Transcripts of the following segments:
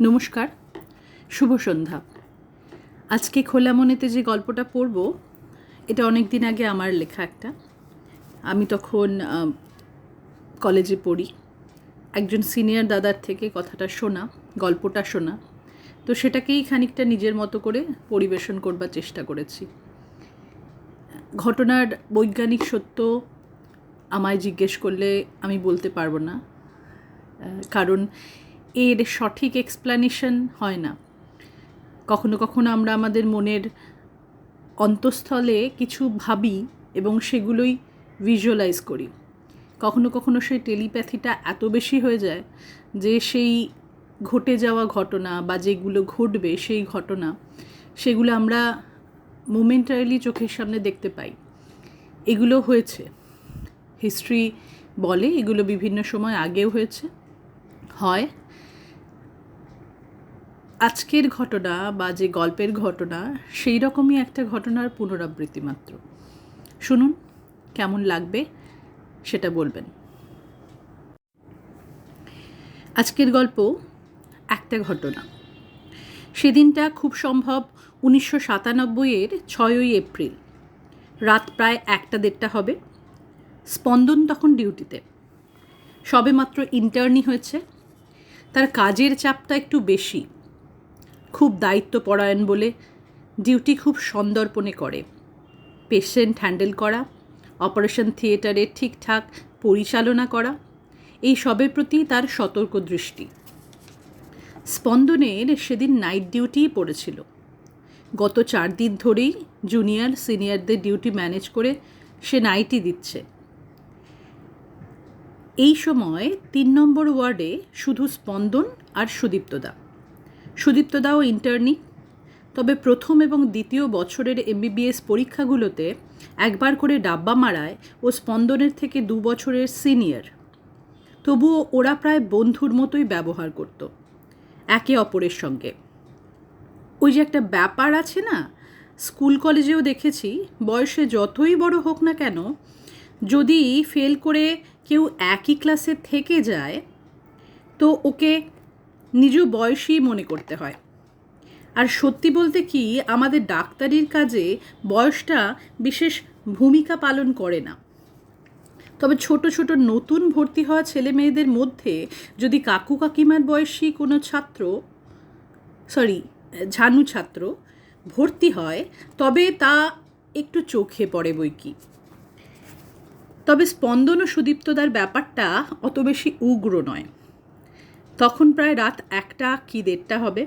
নমস্কার, শুভ সন্ধ্যা। আজকে খোলা মনেতে যে গল্পটা পড়ব, এটা অনেক দিন আগে আমার লেখা একটা। আমি তখন কলেজে পড়ি। একজন সিনিয়র দাদার থেকে কথাটা শোনা, গল্পটা শোনা, তো সেটাকেই খানিকটা নিজের মতো করে পরিবেশন করবার চেষ্টা করেছি। ঘটনার বৈজ্ঞানিক সত্য আমায় জিজ্ঞেস করলে আমি বলতে পারবো না, কারণ এর সঠিক এক্সপ্লানেশন হয় না। কখনো কখনো আমরা আমাদের মনের অন্তঃস্থলে কিছু ভাবি এবং সেগুলোই ভিজুয়ালাইজ করি। কখনো কখনো সেই টেলিপ্যাথিটা এত বেশি হয়ে যায় যে সেই ঘটে যাওয়া ঘটনা বা যেগুলো ঘটবে সেই ঘটনা, সেগুলো আমরা মোমেন্টারিলি চোখের সামনে দেখতে পাই। এগুলো হয়েছে, হিস্ট্রি বলে এগুলো বিভিন্ন সময় আগেও হয়েছে, হয়। আজকের ঘটনা বা যে গল্পের ঘটনা, সেই রকমই একটা ঘটনার পুনরাবৃত্তি মাত্র। শুনুন, কেমন লাগবে সেটা বলবেন। আজকের গল্প একটা ঘটনা। সেদিনটা খুব সম্ভব 1997-এর 6ই এপ্রিল। রাত প্রায় 1-1:30 হবে। স্পন্দন তখন ডিউটিতে। সবেমাত্র ইন্টার্নি হয়েছে। তার কাজের চাপটা একটু বেশি। খুব দায়িত্বপরায়ণ বলে ডিউটি খুব সন্দর্পণে করে। পেশেন্ট হ্যান্ডেল করা, অপারেশন থিয়েটারে ঠিকঠাক পরিচালনা করা, এই সবের প্রতি তার সতর্ক দৃষ্টি। স্পন্দনের সেদিন নাইট ডিউটিই পড়েছিল। গত 4 দিন ধরেই জুনিয়র সিনিয়রদের ডিউটি ম্যানেজ করে সে নাইটই দিচ্ছে। এই সময় 3 নম্বর ওয়ার্ডে শুধু স্পন্দন আর সুদীপ্তদাও ইন্টার্নি। তবে প্রথম এবং দ্বিতীয় বছরের MBBS পরীক্ষাগুলোতে একবার করে ডাব্বা মারায় ও স্পন্দনের থেকে 2 বছরের সিনিয়র। তবুও ওরা প্রায় বন্ধুর মতোই ব্যবহার করত একে অপরের সঙ্গে। ওই যে একটা ব্যাপার আছে না, স্কুল কলেজেও দেখেছি, বয়সে যতই বড় হোক না কেন, যদি ফেল করে কেউ একই ক্লাসে থেকে যায় তো ওকে নিজ বয়সী মনে করতে হয়। আর সত্যি বলতে কি, আমাদের ডাক্তারির কাজে বয়সটা বিশেষ ভূমিকা পালন করে না। তবে ছোট ছোট নতুন ভর্তি হওয়া ছেলে মেয়েদের মধ্যে যদি কাকু কাকিমার বয়সী কোনো ঝানু ছাত্র ভর্তি হয়, তবে তা একটু চোখে পড়ে বইকি। তবে স্পন্দন ও সুদীপ্তদার ব্যাপারটা অত বেশি উগ্র নয়। তখন প্রায় রাত 1টা কি 1:30 হবে।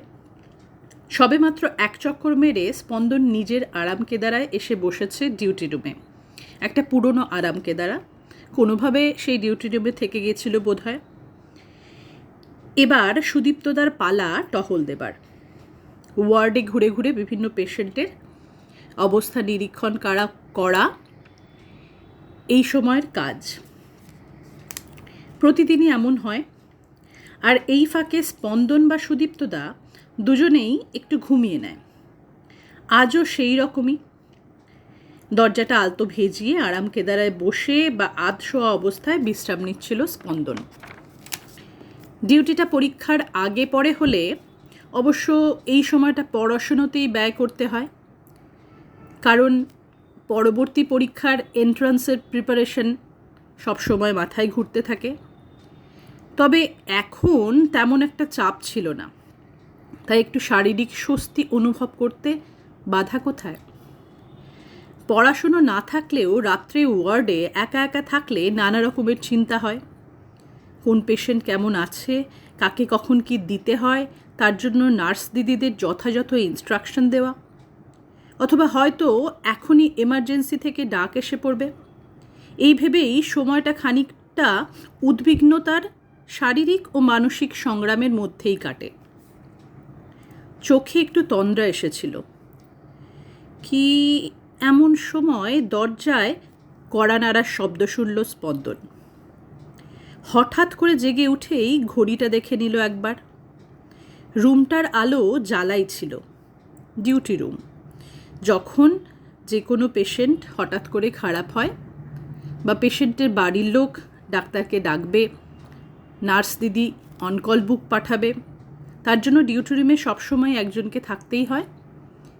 সবেমাত্র এক চক্কর মেরে স্পন্দন নিজের আরাম কেদারায় এসে বসেছে ডিউটি রুমে। একটা পুরনো আরাম কেদারা, কোনোভাবে সেই ডিউটি রুমে থেকে গিয়েছিল বোধহয়। এবার সুদীপ্তদার পালা টহল দেবার। ওয়ার্ডে ঘুরে ঘুরে বিভিন্ন পেশেন্টের অবস্থা নিরীক্ষণ করা এই সময়ের কাজ। প্রতিদিনই এমন হয়। আর এই ফাঁকে স্পন্দন বা সুদীপ্তদা দুজনেই একটু ঘুমিয়ে নেয়। আজও সেই রকমই। দরজাটা আলতো ভেজিয়ে আরাম কেদারায় বসে বা আধশোয়া অবস্থায় বিশ্রাম নিচ্ছিল স্পন্দন। ডিউটিটা পরীক্ষার আগে পরে হলে অবশ্য এই সময়টা পড়াশুনোতেই ব্যয় করতে হয়, কারণ পরবর্তী পরীক্ষার এন্ট্রান্সের প্রিপারেশন সবসময় মাথায় ঘুরতে থাকে। তবে এখন তেমন একটা চাপ ছিল না, তাই একটু শারীরিক স্বস্তি অনুভব করতে বাধা কোথায়। পড়াশুনো না থাকলেও রাত্রে ওয়ার্ডে একা একা থাকলে নানা রকমের চিন্তা হয়। কোন পেশেন্ট কেমন আছে, কাকে কখন কি দিতে হয়, তার জন্য নার্স দিদিদের যথাযথ ইনস্ট্রাকশন দেওয়া, অথবা হয়তো এখনই এমার্জেন্সি থেকে ডাক এসে পড়বে। এই ভেবেই সময়টা খানিকটা উদ্বিগ্নতার, শারীরিক ও মানসিক সংগ্রামের মধ্যেই কাটে। চোখে একটু তন্দ্রা এসেছিল। কি এমন সময় দরজায় কড়া নাড়ার শব্দ শুনল স্পন্দন। হঠাৎ করে জেগে উঠেই ঘড়িটা দেখে নিল একবার। রুমটার আলো জ্বালাই ছিল। Duty room. যখন যে কোনো পেশেন্ট হঠাৎ করে খারাপ হয় বা পেশেন্টের বাড়ির লোক ডাক্তারকে ডাকবে, নার্স দিদি অনকল বুক পাঠাবে, তার জন্য ডিউটি রুমে সবসময় একজনকে থাকতেই হয়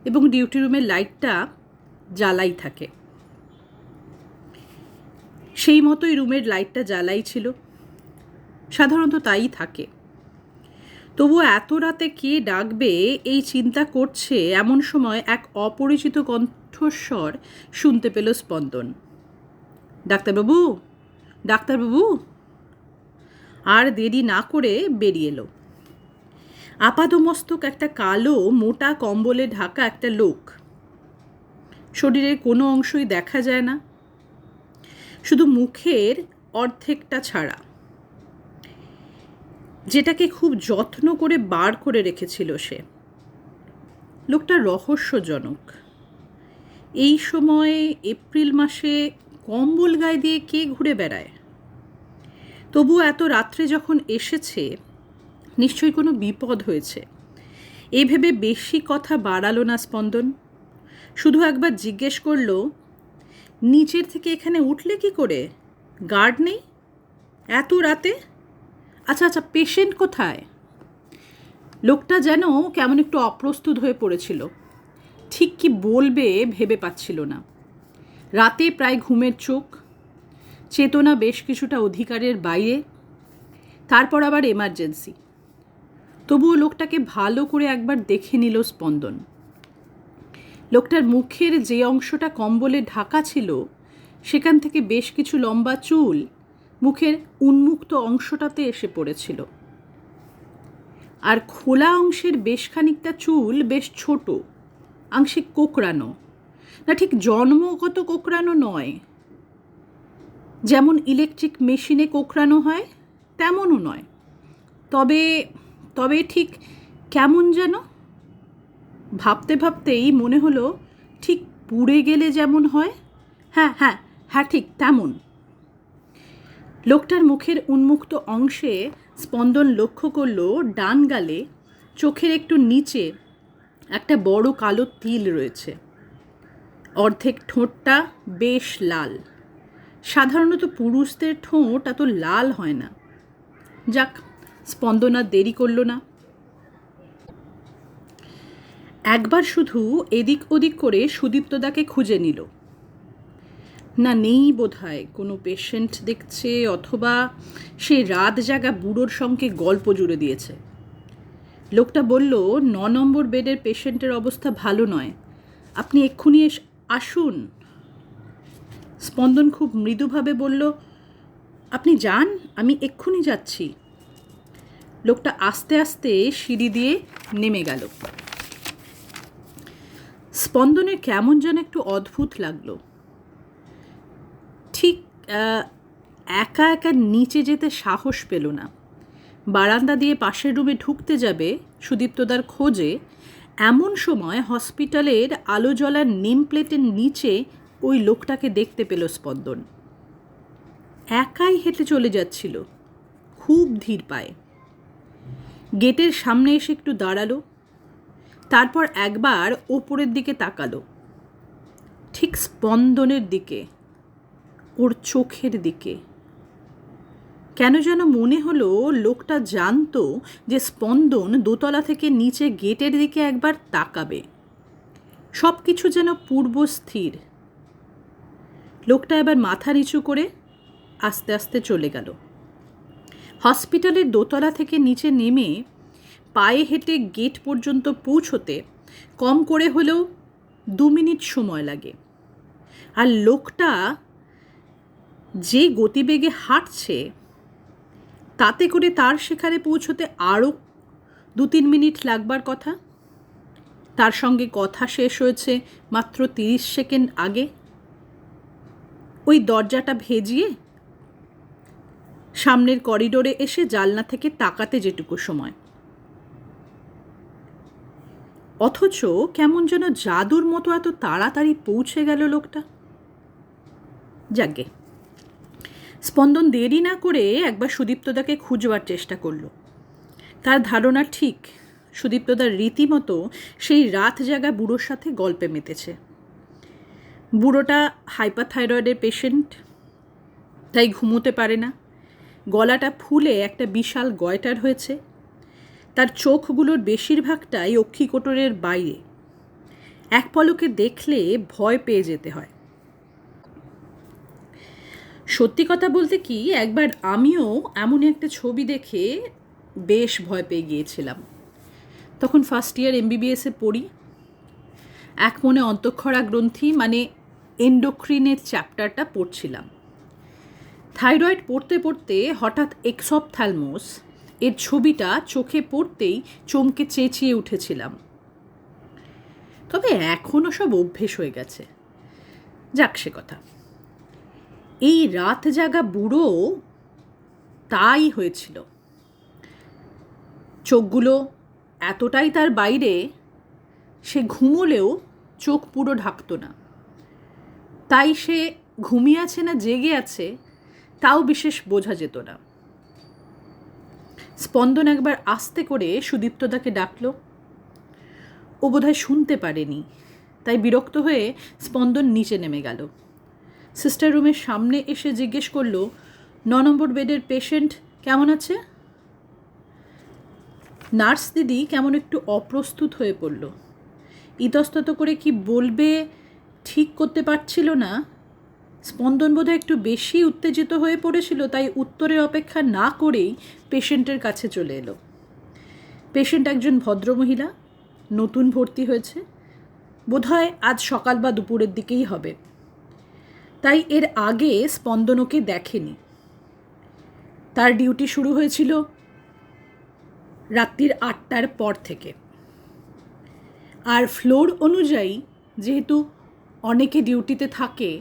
এবং ডিউটি রুমের লাইটটা জ্বালাই থাকে। সেই মতোই রুমের লাইটটা জ্বালাই ছিল, সাধারণত তাই থাকে। তবু এত রাতে কে ডাকবে এই চিন্তা করছে এমন সময় এক অপরিচিত কণ্ঠস্বর শুনতে পেল স্পন্দন। ডাক্তারবাবু, ডাক্তারবাবু। আর দেরি না করে বেরিয়ে এলো। আপাদমস্তক একটা কালো মোটা কম্বলে ঢাকা একটা লোক। শরীরের কোনো অংশই দেখা যায় না, শুধু মুখের অর্ধেকটা ছাড়া, যেটাকে খুব যত্ন করে বার করে রেখেছিল সে। লোকটা রহস্যজনক। এই সময়ে এপ্রিল মাসে কম্বল গায়ে দিয়ে কে ঘুরে বেড়ায়? তবু এত রাত্রে যখন এসেছে নিশ্চয়ই কোনো বিপদ হয়েছে। এই ভেবে বেশি কথা বাড়ালো না স্পন্দন। শুধু একবার জিজ্ঞেস করল, নিচের থেকে এখানে উঠলে কি করে? গার্ড নেই এত রাতে? আচ্ছা আচ্ছা, পেশেন্ট কোথায়? লোকটা যেন কেমন একটু অপ্রস্তুত হয়ে পড়েছিল। ঠিক কি বলবে ভেবে পাচ্ছিল না। রাতে প্রায় ঘুমের চোখ, চেতনা বেশ কিছুটা অধিকারের বাইরে, তারপর আবার এমার্জেন্সি। তবুও লোকটাকে ভালো করে একবার দেখে নিল স্পন্দন। লোকটার মুখের যে অংশটা কম্বলে ঢাকা ছিল সেখান থেকে বেশ কিছু লম্বা চুল মুখের উন্মুক্ত অংশটাতে এসে পড়েছিল, আর খোলা অংশের বেশ খানিকটা চুল বেশ ছোট, আংশিক কোঁকড়ানো। না, ঠিক জন্মগত কোঁকড়ানো নয়, যেমন ইলেকট্রিক মেশিনে কোঁকড়ানো হয় তেমনও নয়, তবে তবে ঠিক কেমন যেন। ভাবতে ভাবতেই মনে হলো ঠিক পুড়ে গেলে যেমন হয়, হ্যাঁ হ্যাঁ হ্যাঁ, ঠিক তেমন। লোকটার মুখের উন্মুক্ত অংশে স্পন্দন লক্ষ্য করল ডান গালে চোখের একটু নিচে একটা বড় কালো তিল রয়েছে। অর্ধেক ঠোঁটটা বেশ লাল। সাধারণত পুরুষদের ঠোঁট এত লাল হয় না। যাক, স্পন্দন আর দেরি করল না। একবার শুধু এদিক ওদিক করে সুদীপ্তদাকে খুঁজে নিল। না, নেই বোধহয়, কোনো পেশেন্ট দেখছে, অথবা সে রাত জাগা বুড়োর সঙ্গে গল্প জুড়ে দিয়েছে। লোকটা বলল, 9 নম্বর বেডের পেশেন্টের অবস্থা ভালো নয়, আপনি এক্ষুনি আসুন। স্পন্দন খুব মৃদুভাবে বলল, আপনি যান, আমি এক্ষুনি যাচ্ছি। লোকটা আস্তে আস্তে সিঁড়ি দিয়ে নেমে গেল। স্পন্দনের কেমন যেন একটু অদ্ভুত লাগলো। ঠিক একা একা নিচে যেতে সাহস পেল না। বারান্দা দিয়ে পাশের রুমে ঢুকতে যাবে সুদীপ্তদার খোঁজে, এমন সময় হসপিটালের আলো জ্বলার নেম প্লেটের নিচে ওই লোকটাকে দেখতে পেল স্পন্দন। একাই হেঁটে চলে যাচ্ছিল, খুব ধীর পায়ে। গেটের সামনে এসে একটু দাঁড়ালো, তারপর একবার ওপরের দিকে তাকালো, ঠিক স্পন্দনের দিকে, ওর চোখের দিকে। কেন যেন মনে হলো লোকটা জানতো যে স্পন্দন দোতলা থেকে নিচে গেটের দিকে একবার তাকাবে। সব কিছু যেন পূর্বস্থির। লোকটা এবার মাথা নিচু করে আস্তে আস্তে চলে গেল। হসপিটালের দোতলা থেকে নিচে নেমে পায়ে হেঁটে গেট পর্যন্ত পৌঁছতে কম করে হলেও 2 মিনিট সময় লাগে। আর লোকটা যে গতিবেগে হাঁটছে তাতে করে তার সেখানে পৌঁছতে আরও 2-3 মিনিট লাগবার কথা। তার সঙ্গে কথা শেষ হয়েছে মাত্র 30 সেকেন্ড আগে। ওই দরজাটা ভেজিয়ে সামনের করিডোরে এসে জানলা থেকে তাকাতে যেটুকু সময়। অথচ কেমন যেন জাদুর মতো এত তাড়াতাড়ি পৌঁছে গেল লোকটা। যাকে স্পন্দন দেরি না করে একবার সুদীপ্তদাকে খুঁজবার চেষ্টা করল। তার ধারণা ঠিক, সুদীপ্তদার রীতিমতো সেই রাত জাগা বুড়োর সাথে গল্পে মেতেছে। বুড়োটা হাইপারথাইরয়েডের পেশেন্ট, তাই ঘুমোতে পারে না। গলাটা ফুলে একটা বিশাল গয়টার হয়েছে। তার চোখগুলোর বেশিরভাগটাই অক্ষিকোটরের বাইরে। এক পলকে দেখলে ভয় পেয়ে যেতে হয়। সত্যি কথা বলতে কি, একবার আমিও এমন একটা ছবি দেখে বেশ ভয় পেয়ে গিয়েছিলাম। তখন ফার্স্ট ইয়ার এমবিবিএসে পড়ি। এক মনে অন্তঃক্ষরা গ্রন্থি মানে এন্ডোক্রিনের চ্যাপ্টারটা পড়ছিলাম। থাইরয়েড পড়তে পড়তে হঠাৎ এক্সপথ্যালমোস এর ছবিটা চোখে পড়তেই চমকে চেঁচিয়ে উঠেছিলাম। তবে এখনও সব অভ্যেস হয়ে গেছে। যাক সে কথা। এই রাত জাগা বুড়ো তাই হয়েছিল। চোখগুলো এতটাই তার বাইরে, সে ঘুমোলেও চোখ পুরো ঢাকত না। তাই সে ঘুমিয়ে আছে না জেগে আছে তাও বিশেষ বোঝা যেত না। স্পন্দন একবার আস্তে করে সুদীপ্তদাকে ডাকল। ও বোধহয় শুনতে পারেনি, তাই বিরক্ত হয়ে স্পন্দন নিচে নেমে গেল। সিস্টার রুমের সামনে এসে জিজ্ঞেস করলো, 9 নম্বর বেডের পেশেন্ট কেমন আছে? নার্স দিদি কেমন একটু অপ্রস্তুত হয়ে পড়ল। ইতস্তত করে কি বলবে ঠিক করতে পারছিল না। স্পন্দন বোধহয় একটু বেশি উত্তেজিত হয়ে পড়েছিল, তাই উত্তরের অপেক্ষা না করেই পেশেন্টের কাছে চলে এলো। পেশেন্ট একজন ভদ্রমহিলা, নতুন ভর্তি হয়েছে, বোধহয় আজ সকাল বা দুপুরের দিকেই হবে। তাই এর আগে স্পন্দন ওকে দেখেনি। তার ডিউটি শুরু হয়েছিল রাত্রির 8টার পর থেকে। আর ফ্লোর অনুযায়ী যেহেতু অনেকে ডিউটিতে থাকে,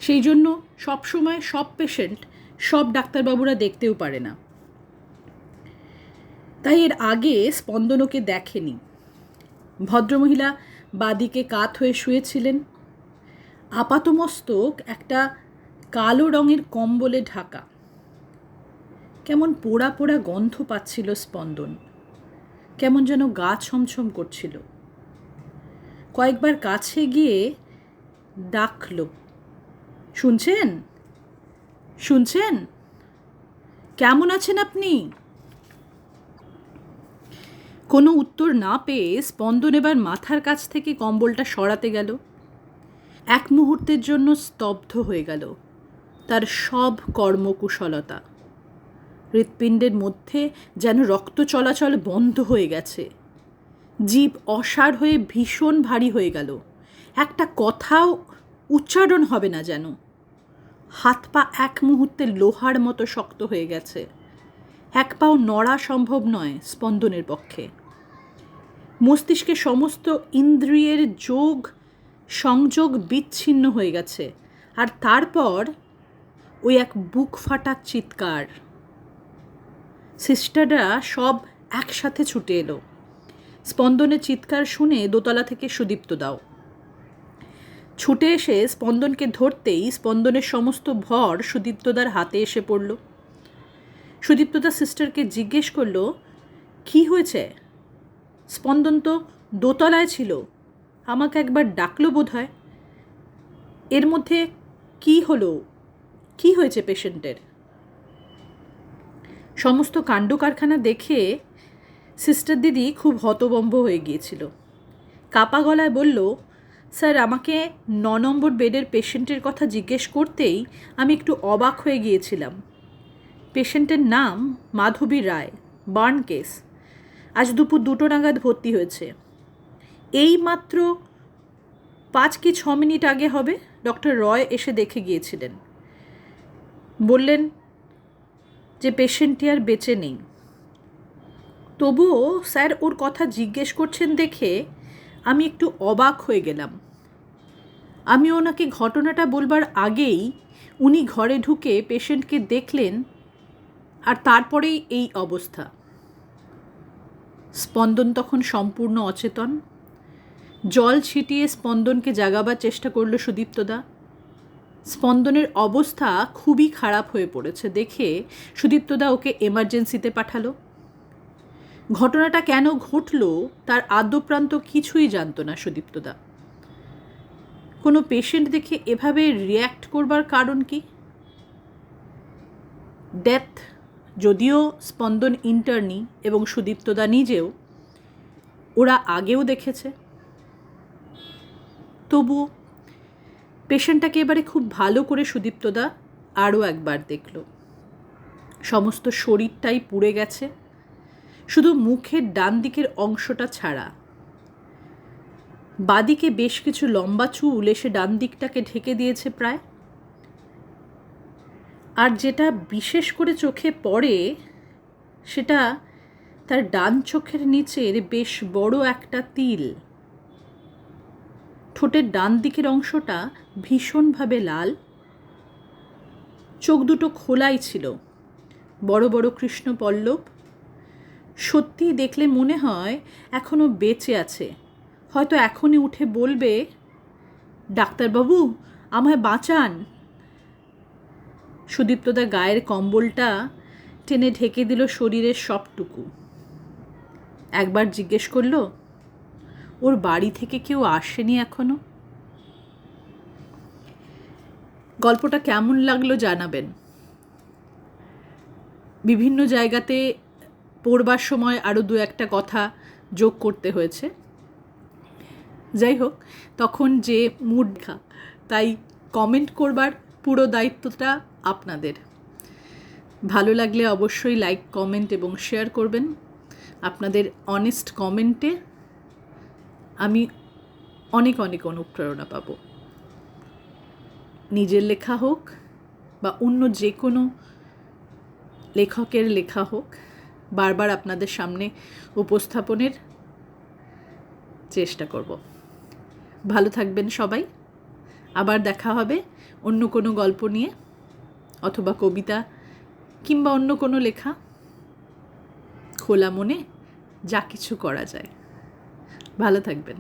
সেই জন্য সবসময় সব পেশেন্ট সব ডাক্তারবাবুরা দেখতেও পারে না। তাই এর আগে স্পন্দন ওকে দেখেনি। ভদ্রমহিলা বাদিকে কাত হয়ে শুয়েছিলেন। আপাতমস্তক একটা কালো রঙের কম্বলে ঢাকা। কেমন পোড়া পোড়া গন্ধ পাচ্ছিল স্পন্দন, কেমন যেন গা ছমছম করছিল। কয়েকবার কাছে গিয়ে ডাকল, শুনছেন শুনছেন, কেমন আছেন আপনি? কোনো উত্তর না পেয়ে স্পন্দন এবার মাথার কাছ থেকে কম্বলটা সরাতে গেল। এক মুহূর্তের জন্য স্তব্ধ হয়ে গেল তার সব কর্মকুশলতা। হৃৎপিণ্ডের মধ্যে যেন রক্ত চলাচল বন্ধ হয়ে গেছে। জিভ অসাড় হয়ে ভীষণ ভারী হয়ে গেল। একটা কথাও উচ্চারণ হবে না যেন। হাত পা এক মুহূর্তে লোহার মতো শক্ত হয়ে গেছে। এক পাও নড়া সম্ভব নয় স্পন্দনের পক্ষে। মস্তিষ্কে সমস্ত ইন্দ্রিয়ের সংযোগ বিচ্ছিন্ন হয়ে গেছে। আর তারপর ওই এক বুক ফাটা চিৎকার। সিস্টাররা সব একসাথে ছুটে এলো। স্পন্দনের চিৎকার শুনে দোতলা থেকে সুদীপ্তদাও ছুটে এসে স্পন্দনকে ধরতেই স্পন্দনের সমস্ত ভর সুদীপ্তদার হাতে এসে পড়ল। সুদীপ্তদা সিস্টারকে জিজ্ঞেস করল, কি হয়েছে? স্পন্দন তো দোতলায় ছিল, আমাকে একবার ডাকলো বোধহয়। এর মধ্যে কি হলো? কি হয়েছে পেশেন্টের? সমস্ত কাণ্ড কারখানা দেখে সিস্টার দিদি খুব হতভম্ব হয়ে গিয়েছিল। কাপা গলায় বলল, স্যার, আমাকে 9 নম্বর বেডের পেশেন্টের কথা জিজ্ঞেস করতেই আমি একটু অবাক হয়ে গিয়েছিলাম। পেশেন্টের নাম মাধবী রায়, বার্ন কেস। আজ দুপুর 2টো নাগাদ ভর্তি হয়েছে। এই মাত্র 5 কি 6 মিনিট আগে হবে ডক্টর রয় এসে দেখে গিয়েছিলেন। বললেন যে পেশেন্টটি আর বেঁচে নেই। তবুও স্যার ওর কথা জিজ্ঞেস করছেন দেখে আমি একটু অবাক হয়ে গেলাম। আমি ওনাকে ঘটনাটা বলবার আগেই উনি ঘরে ঢুকে পেশেন্টকে দেখলেন, আর তারপরেই এই অবস্থা। স্পন্দন তখন সম্পূর্ণ অচেতন। জল ছিটিয়ে স্পন্দনকে জাগাবার চেষ্টা করল সুদীপ্তদা। স্পন্দনের অবস্থা খুবই খারাপ হয়ে পড়েছে দেখে সুদীপ্তদা ওকে এমার্জেন্সিতে পাঠালো। ঘটনাটা কেন ঘটল তার আদ্যপ্রান্ত কিছুই জানতো না সুদীপ্তদা। কোনো পেশেন্ট দেখে এভাবে রিয়্যাক্ট করবার কারণ কি? ডেথ যদিও স্পন্দন ইন্টার্নি এবং সুদীপ্তদা নিজেও ওরা আগেও দেখেছে, তবুও পেশেন্টটাকে এবারে খুব ভালো করে সুদীপ্তদা আরও একবার দেখল। সমস্ত শরীরটাই পুড়ে গেছে, শুধু মুখের ডান দিকের অংশটা ছাড়া। বাদিকে বেশ কিছু লম্বা চুল এসে ডান দিকটাকে ঢেকে দিয়েছে প্রায়। আর যেটা বিশেষ করে চোখে পড়ে সেটা তার ডান চোখের নিচের বেশ বড় একটা তিল। ঠোঁটের ডান দিকের অংশটা ভীষণভাবে লাল। চোখ দুটো খোলাই ছিল, বড় বড় কৃষ্ণপল্লব। সত্যিই দেখলে মনে হয় এখনও বেঁচে আছে, হয়তো এখনই উঠে বলবে, ডাক্তারবাবু আমায় বাঁচান। সুদীপ্তদা গায়ের কম্বলটা টেনে ঢেকে দিল শরীরের সবটুকু। একবার জিজ্ঞেস করল, ওর বাড়ি থেকে কেউ আসেনি এখনো? গল্পটা কেমন লাগলো জানাবেন। বিভিন্ন জায়গাতে পড়বার সময় আরও দু একটা কথা যোগ করতে হয়েছে। যাই হোক, তখন যে মুড তাই কমেন্ট করবার পুরো দায়িত্বটা আপনাদের। ভালো লাগলে অবশ্যই লাইক, কমেন্ট এবং শেয়ার করবেন। আপনাদের অনেস্ট কমেন্টে আমি অনেক অনেক অনুপ্রেরণা পাব। নিজের লেখা হোক বা অন্য যে কোনো লেখকের লেখা হোক, বারবার আপনাদের সামনে উপস্থাপনের চেষ্টা করব। ভালো থাকবেন সবাই। আবার দেখা হবে অন্য কোনো গল্প নিয়ে, অথবা কবিতা কিংবা অন্য কোনো লেখা। খোলা মনে যা কিছু করা যায়। ভালো থাকবেন।